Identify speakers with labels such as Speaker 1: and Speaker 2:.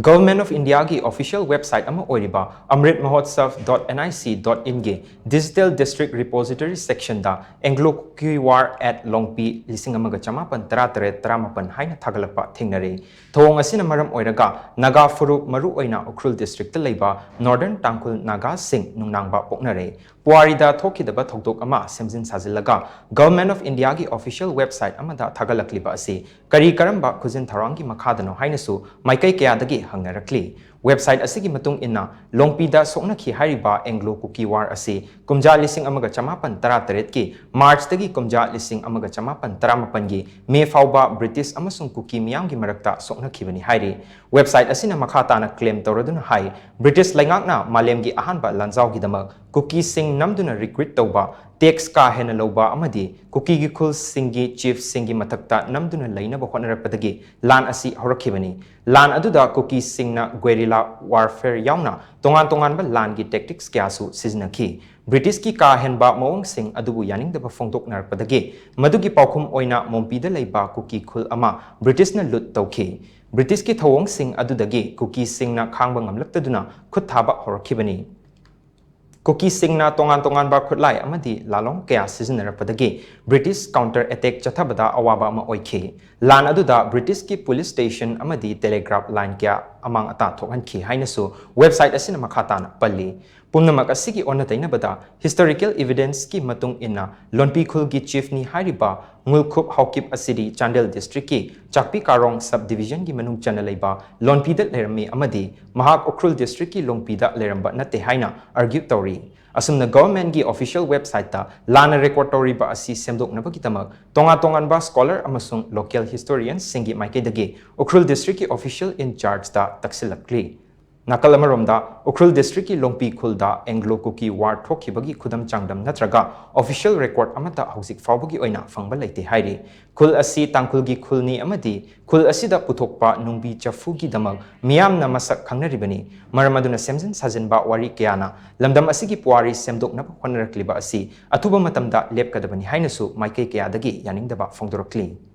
Speaker 1: Government of India की official website ama oiriba amritmahotsav.nic.in ge digital district repository section da Anglo Kuki war at Longpi lising amaga chamapan tara mapan Haina Thagatlakpa Thengnare thong asina maram oiraga Naga Furuk maru oina Ukhrul district leiba Northern Tangkhul Naga Sing nungnangba poknare Puarida thokidaba thokdok ama semjin sajilaga Government of India ki official website amada Thagatlakliba asi kari karamba khujin tharangi makhadano hainasu maikai kayadagi hangnarakli website asigi matung inna Longpi da soknakhi hariba Anglo Kuki war asi kumja lising amaga chamapan tara ki March dagi kumja lising amaga chamapan taramapan gi May fauba British amasung Kuki miyam gi marakta soknakhibani hairi website asina makhatana claim tawraduna hai British laingakna malem gi ahanba lanjaw gi damak Kuki sing namduna recruit tawba tax ka hena loba amadi Kuki gi khul singi chief singi mathakta namduna lainaba honarapadagi lan asi horakhibani lan aduda Kuki singna guerrilla warfare yauna tongan ba lan gi tactics kyasu siznakhi British ki ka henba mawang sing adubu yaning daba fongdok narpadagi madugi paukhum oina Mompi da leiba Kuki khul ama British na lut tawkhi British ki thawong sing adudagi Kuki singna khangba ngamlaktaduna khut thaba horakhibani Kuki singna tongan ba khutlai amadi lalong kaya sizinarapadagi British counter attack chathabada awaba ama oikhi lan aduda British ki police station amadi telegraph line kya amang ata thokhanki hainasu website asina makhatana palli pumnamak asigi onatainabada historical evidence ki matung inna Longpi khul gi chief ni hariba ngulkhup haukip asidi Chandel district ki Chakpi Karong subdivision gi manung chanalaiba Longpi da lerami amadi mahak Ukhrul district ki Longpi da leramba nate haina argue tori asumna government gi official website ta lana record tori ba asi semdoknaba kitamak tongan ba scholar amasung local historians singi maikaidagi Ukhrul district ki official in charge da taksilakli nakal amaromda Ukhrul district ki Longpi khulda Anglo Kuki war thokibagi khudam changdam natraga official record amata hausik faubagi oina fangba leite hairi khul asi tangkhul gi khulni amadi khul asida puthokpa nungbi chafu gi damak miyamna masak khangnaribani maramaduna semjin sajenba wari kayana lamdam asigi puari semdokna honarakliba asi athuba matamda lepkadabani hainasu maikai kayadagi yaningdaba fongdorakli